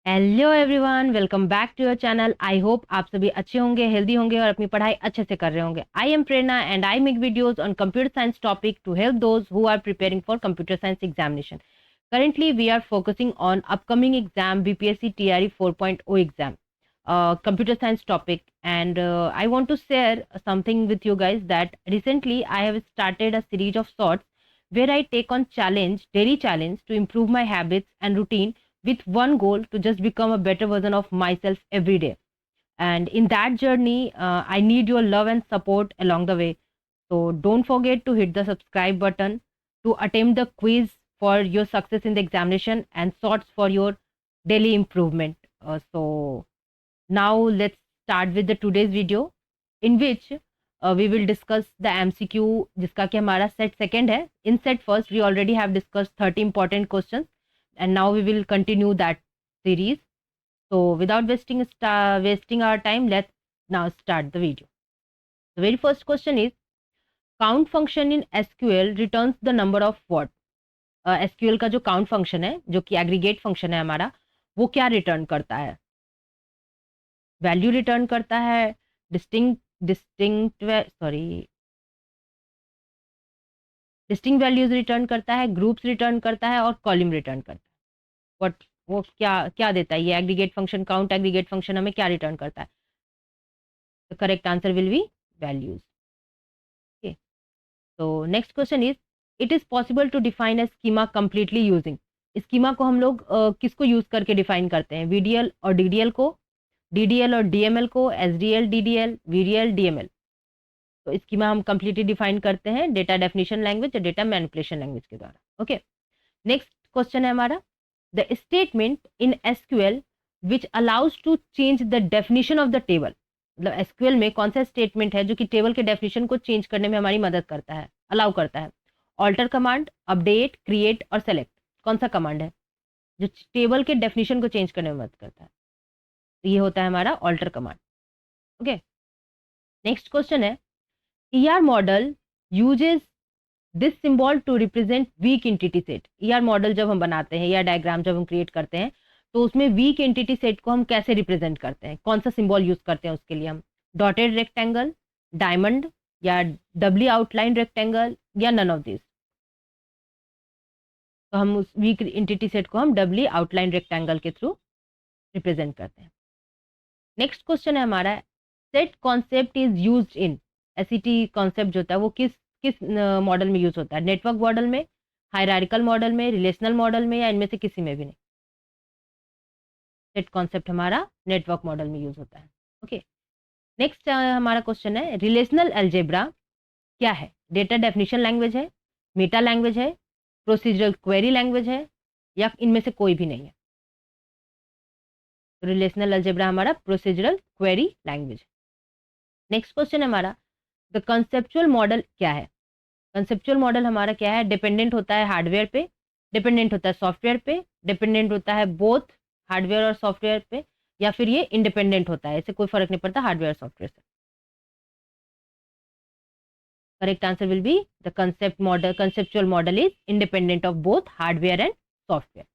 Hello everyone, welcome back to your channel. I hope आप सभी अच्छे होंगे, हेल्दी होंगे और अपनी पढ़ाई अच्छे से कर रहे होंगे। I am Prerna and I make videos on computer science topic to help those who are preparing for computer science examination. Currently, we are focusing on upcoming exam BPSC TRE 4.0 exam, computer science topic, and I want to share something with you guys that recently I have started a series of shorts where I take on daily challenge to improve my habits and routine with one goal to just become a better version of myself every day. And in that journey, I need your love and support along the way. So don't forget to hit the subscribe button to attempt the quiz for your success in the examination and sorts for your daily improvement. So now let's start with the today's video in which we will discuss the MCQ जिसका कि हमारा set second है. In set first we already have discussed 30 important questions and now we will continue that series. So without wasting our time, let's now start the video. The very first question is, count function in SQL returns the number of what? SQL का जो count function है, जो कि aggregate function है हमारा, वो क्या return करता है? Value return करता है, distinct values return करता है, groups return करता है और column return करता है. What वो क्या क्या देता है? ये aggregate function, count aggregate function हमें क्या return करता है? The correct answer will be values. Okay. So next question is, it is possible to define a schema completely using. Schema को हम लोग किसको यूज करके डिफाइन करते हैं? VDL और DDL को, DDL और DML को, SDL, DDL, VDL, DML. तो स्कीमा हम कंप्लीटली डिफाइन करते हैं डेटा डेफिनेशन लैंग्वेज और डेटा मैनिपुलेशन लैंग्वेज के द्वारा. ओके, नेक्स्ट क्वेश्चन है हमारा, the statement in SQL which allows to change the definition of the table. मतलब SQL में कौन सा स्टेटमेंट है जो कि टेबल के डेफिनेशन को चेंज करने में हमारी मदद करता है, अलाउ करता है? ऑल्टर कमांड, अपडेट, क्रिएट और सेलेक्ट. कौन सा कमांड है जो टेबल के डेफिनेशन को चेंज करने में मदद करता है? तो ये होता है हमारा alter command. Okay, next question है, ER model uses this symbol to represent weak entity set. ER model जब हम बनाते हैं या डायग्राम जब हम क्रिएट करते हैं तो उसमें वीक एंटिटी सेट को हम कैसे रिप्रेजेंट करते हैं? कौन सा सिंबल यूज करते हैं उसके लिए? हम डॉटेड रेक्टेंगल, डायमंड या डबली आउटलाइन रेक्टेंगल या नन ऑफ दिस. तो हम उस वीक एंटिटी सेट को हम डबली आउटलाइन रेक्टेंगल के थ्रू रिप्रेजेंट करते हैं. नेक्स्ट क्वेश्चन है हमारा, set concept is used in. SET concept जो होता है वो किस किस मॉडल में यूज होता है? नेटवर्क मॉडल में, हायरार्किकल मॉडल में, रिलेशनल मॉडल में या इनमें से किसी में भी नहीं. सेट कॉन्सेप्ट हमारा नेटवर्क मॉडल में यूज होता है. ओके, नेक्स्ट हमारा क्वेश्चन है, रिलेशनल अलजेब्रा क्या है? डेटा डेफिनेशन लैंग्वेज है, मेटा लैंग्वेज है, प्रोसीजरल क्वेरी लैंग्वेज है या इनमें से कोई भी नहीं है? रिलेशनल अलजेब्रा हमारा procedural query language. Next question हमारा, द कंसेप्चुअल मॉडल क्या है? कंसेप्चुअल मॉडल हमारा क्या है? डिपेंडेंट होता है हार्डवेयर पे, डिपेंडेंट होता है सॉफ्टवेयर पे, डिपेंडेंट होता है बोथ हार्डवेयर और सॉफ्टवेयर पे, या फिर ये इंडिपेंडेंट होता है, इससे कोई फर्क नहीं पड़ता हार्डवेयर और सॉफ्टवेयर से. Correct answer will be the conceptual model is independent of both hardware and software.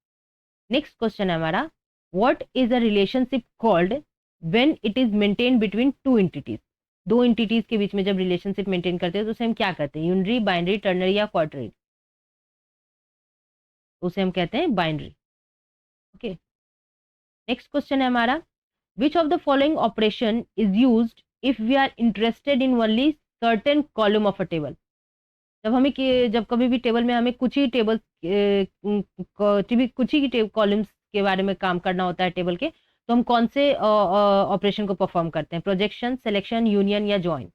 Next question है हमारा, what is a relationship called when it is maintain between two entities. दो एंटिटीज के बीच में जब relationship maintain करते हैं तो उसे हम क्या कहते हैं? यूनरी, बाइनरी, टर्नरी या क्वार्टरी? उसे हम कहते हैं बाइनरी. ओके, नेक्स्ट क्वेश्चन है हमारा, which of the following operation is used if we are interested in only certain column of a table. जब कभी भी टेबल में हमें कुछ ही कॉलम्स के बारे में काम करना होता है टेबल के, तो हम कौन से ऑपरेशन को परफॉर्म करते हैं? प्रोजेक्शन, सिलेक्शन, यूनियन या ज्वाइन?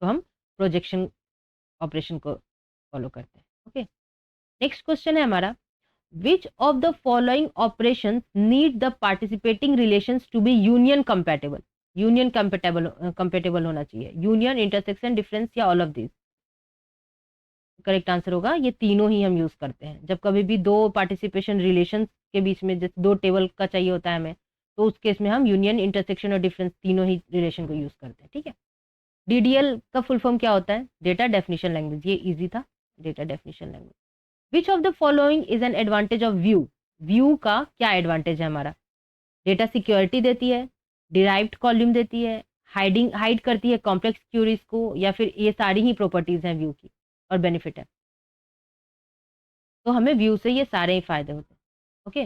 तो हम प्रोजेक्शन ऑपरेशन को फॉलो करते हैं. ओके, नेक्स्ट क्वेश्चन है हमारा, which of the following operations need the participating relations to be union compatible. Union compatible होना चाहिए. यूनियन, इंटरसेक्शन, डिफरेंस या all of this? Correct answer होगा ये तीनों ही हम यूज करते हैं. जब कभी भी दो पार्टिसिपेशन रिलेशन के बीच में जैसे दो टेबल का चाहिए होता है हमें, तो उस केस में हम यूनियन, इंटरसेक्शन और डिफरेंस तीनों ही रिलेशन को यूज करते हैं. ठीक है, DDL का फुल फॉर्म क्या होता है? Data definition language. ये इजी था, data definition language. Which of the following is an advantage of view. View का क्या एडवांटेज है हमारा? डेटा सिक्योरिटी देती है, डिराइव्ड कॉलम देती है, हाइड करती है कॉम्प्लेक्स क्यूरीज को, या फिर ये सारी ही प्रॉपर्टीज हैं व्यू की और बेनिफिट है। तो हमें व्यू से ये सारे ही फायदे होते हैं। ओके,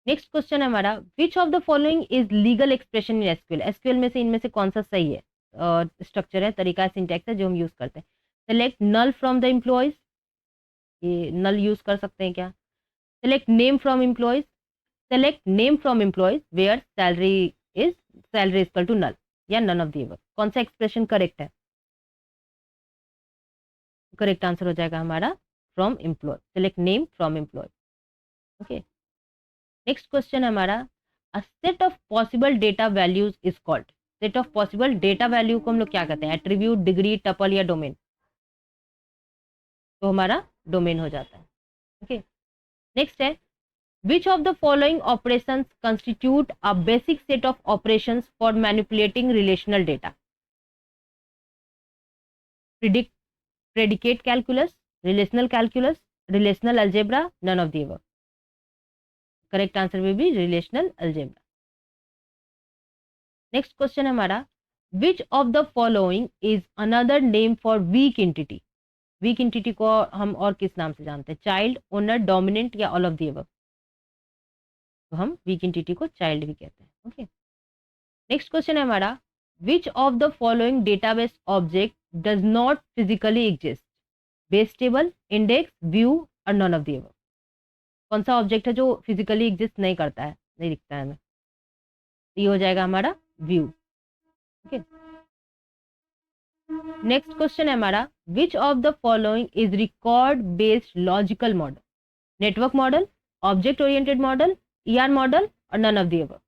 नेक्स्ट क्वेश्चन है हमारा, which of the following is legal expression in SQL? SQL में से इनमें से कौन सा सही है स्ट्रक्चर है, तरीका, सिंटैक्स है जो हम यूज करते हैं? Select null from the employees, ये नल यूज कर सकते हैं क्या? Select name from employees, select name from employees where salary equal to null, या नन ऑफ दी अबव। कौन सा एक्सप्रेशन करेक्ट है? करेक्ट आंसर हो जाएगा हमारा from employee, select name from employee. Okay, next question है हमारा, a set of possible data values is called. Set of possible data value को हम लोग क्या कहते हैं? एट्रीब्यूट, डिग्री, टपल या डोमेन? तो हमारा डोमेन हो जाता है। ओके, नेक्स्ट है, which of the following operations constitute a basic set of operations for manipulating relational data? Predict, predicate calculus, relational calculus, relational algebra, none of the above. Correct answer will be relational algebra. Next question है हमारा, which of the following is another name for weak entity? weak entity को हम और किस नाम से जानते हैं? चाइल्ड, ओनर, डोमिनेंट या ऑल ऑफ दी अबव? तो हम वीक एंटिटी को चाइल्ड भी कहते हैं। ओके, नेक्स्ट क्वेश्चन है हमारा, which of the following database object does not physically exist? Base table, index, view और नॉन ऑफ द अबव? कौन सा ऑब्जेक्ट है जो फिजिकली एग्जिस्ट नहीं करता है, नहीं दिखता है हमें? ये हो जाएगा हमारा व्यू। ओके, नेक्स्ट क्वेश्चन है हमारा, which of the following is record based logical model? Network model, object oriented model, ER model और नन ऑफ द अबव?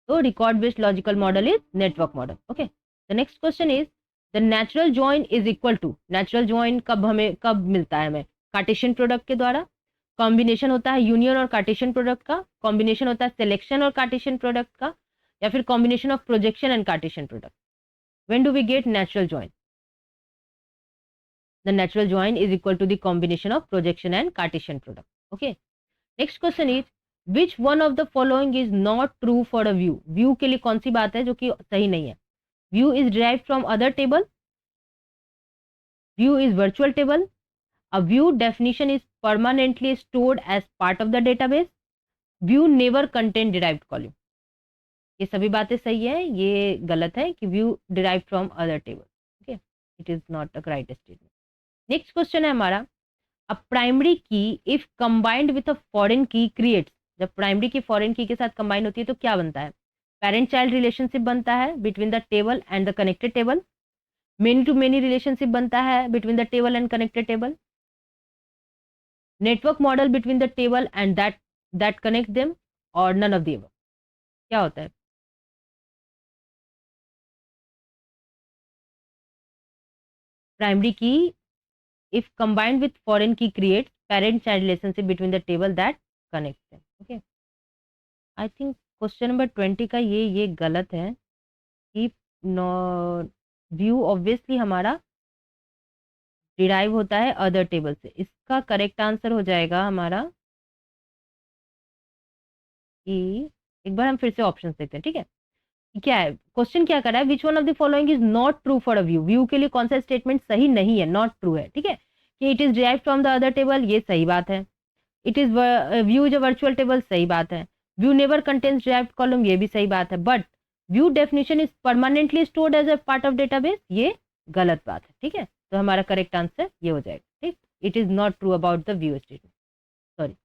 तो record based logical model is network model. Okay, the next question is, the natural join is equal to. Natural join कब मिलता है हमें? Cartesian product के द्वारा, combination होता है यूनियन और कार्टेशियन प्रोडक्ट का, कॉम्बिनेशन होता है सिलेक्शन और कार्टेशियन प्रोडक्ट का, या फिर combination of projection and Cartesian product? When do we get natural join? The natural join is equal to the combination of projection and Cartesian product. Okay, next question is, which one of the following is not true for a view? View के लिए कौन सी बात है जो कि सही नहीं है? View is derived from other table, view is virtual table, a view definition is permanently stored as part of the database, view never contain derived column। ये सभी बातें सही है, ये गलत है कि view derived from other table. Okay, it is not a right statement. Next question है हमारा, अ प्राइमरी की if combined with a foreign की क्रिएट्स। जब प्राइमरी की फॉरेन की के साथ कंबाइन होती है तो क्या बनता है? पेरेंट चाइल्ड रिलेशनशिप बनता है between the table and the connected table, many to many relationship बनता है between the table and connected table, network model between the table and that connect them, और नन ऑफ द अबव? क्या होता है? Primary की if combined with foreign key creates parent child relationship between the table that connects them। okay, I think question number 20 का ये गलत है कि व्यू ऑब्वियसली हमारा डिराइव होता है अदर टेबल से। इसका करेक्ट आंसर हो जाएगा हमारा कि, एक बार हम फिर से ऑप्शन देखते हैं, ठीक है? क्या है क्वेश्चन, क्या कर रहा है? विच one of the following is not true for a view? View के लिए कौन सा स्टेटमेंट सही नहीं है, नॉट ट्रू है, ठीक है? कि it is derived from the other table, ये सही बात है। It is view is a virtual table, सही बात है। View never contains derived column, ये भी सही बात है। But view definition is permanently stored as a part of database, ये गलत बात है, ठीक है? तो हमारा करेक्ट आंसर ये हो जाएगा, ठीक? It is not true about the view statement, sorry.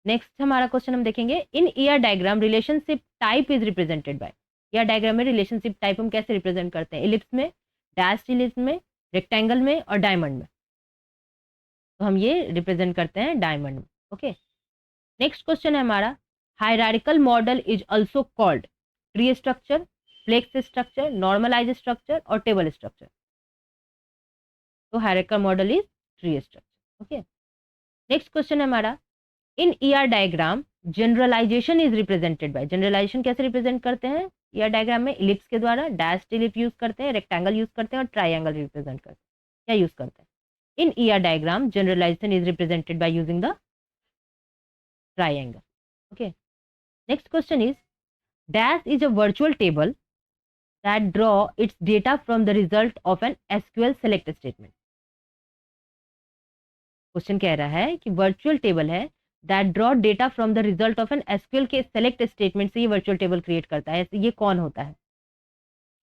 Next हमारा क्वेश्चन हम देखेंगे, in ER diagram relationship type is represented by. ER diagram में रिलेशनशिप टाइप हम कैसे रिप्रेजेंट करते हैं? इलिप्स में, डैश इलिप्स में, रेक्टेंगल में और डायमंड में। तो हम ये रिप्रेजेंट करते हैं डायमंड में। ओके, नेक्स्ट क्वेश्चन है हमारा, hierarchical model is also called tree structure, flex structure, normalize structure और टेबल स्ट्रक्चर? तो hierarchical model is tree structure. Okay, next question है हमारा, in ER diagram generalization is represented by. Generalization कैसे represent करते हैं ER diagram में? Ellipse के द्वारा, डैश इलिप्स यूज करते हैं, रेक्टेंगल यूज करते हैं और ट्राइंगल रिप्रेजेंट करते हैं। क्या यूज करते हैं? In ER diagram, generalization is represented by using the triangle. Okay. Next question is, dash is a virtual table that draw its data from the result of an SQL select statement. Question कह रहा है कि virtual table है that draw data from the result of an SQL के select statement से ये virtual table create करता है. ये कौन होता है?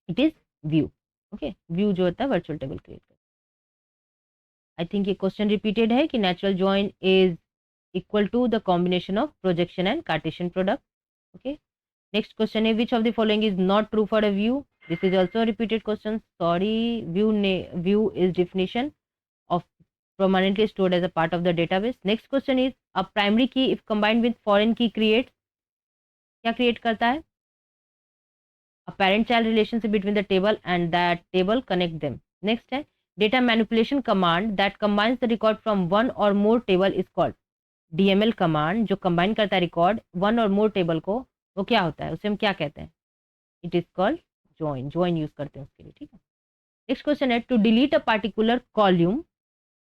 It is view. Okay, view जो होता है वर्चुअल टेबल क्रिएट करता है. आई थिंक ये क्वेश्चन रिपीटेड है कि natural join is equal to the combination of projection and Cartesian product. Okay, next question है which of the following is not true for a view. This is also repeated question. Sorry, view is definition of permanently stored as a part of the database. Next question is, a primary key if combined with foreign key creates, क्या create करता है? A parent child relationship between the table and that table connect them. Next है, data manipulation command that combines the record from one or more table is called DML command. जो combine करता है record one or more table को, वो क्या होता है? उसे हम क्या कहते हैं? It is called join use करते हैं उसके लिए. ठीक है. Next question है, to delete a particular column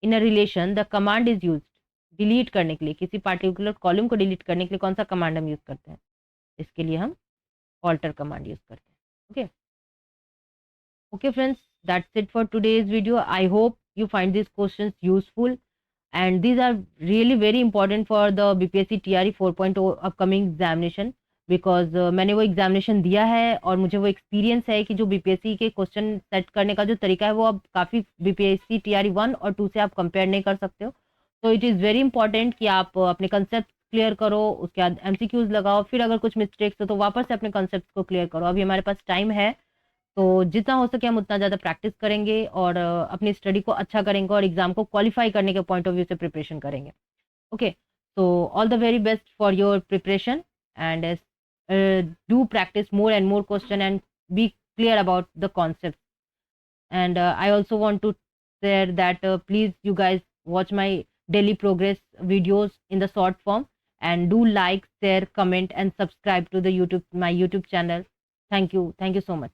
in a relation the command is used. Delete करने के लिए, किसी पार्टिकुलर कॉलम को डिलीट करने के लिए कौन सा कमांड हम यूज करते हैं? इसके लिए हम ऑल्टर कमांड यूज करते हैं. Okay friends, that's it for today's video. I hope you find this questions useful and these are really very important for the BPSC TRE 4.0 upcoming examination, because मैंने वो examination दिया है और मुझे वो experience है कि जो बीपीएससी के क्वेश्चन सेट करने का जो तरीका है वो अब काफ़ी बीपीएससी टीआरई 1 और 2 से आप कंपेयर नहीं कर सकते हो. तो इट इज़ वेरी इंपॉर्टेंट कि आप अपने कंसेप्ट क्लियर करो, उसके बाद एमसीक्यूज लगाओ, फिर अगर कुछ मिस्टेक्स हो तो वापस से अपने कंसेप्ट को क्लियर करो. अभी हमारे पास टाइम है, तो जितना हो सके हम उतना ज़्यादा प्रैक्टिस करेंगे और अपनी स्टडी को अच्छा करेंगे और एग्जाम को क्वालिफाई करने के पॉइंट ऑफ व्यू से प्रिपरेशन करेंगे. Okay, so all the very best for your preparation and do practice more and more question and be clear about the concepts. And I also want to share that please you guys watch my daily progress videos in the short form and do like, share, comment and subscribe to the my YouTube channel. Thank you so much.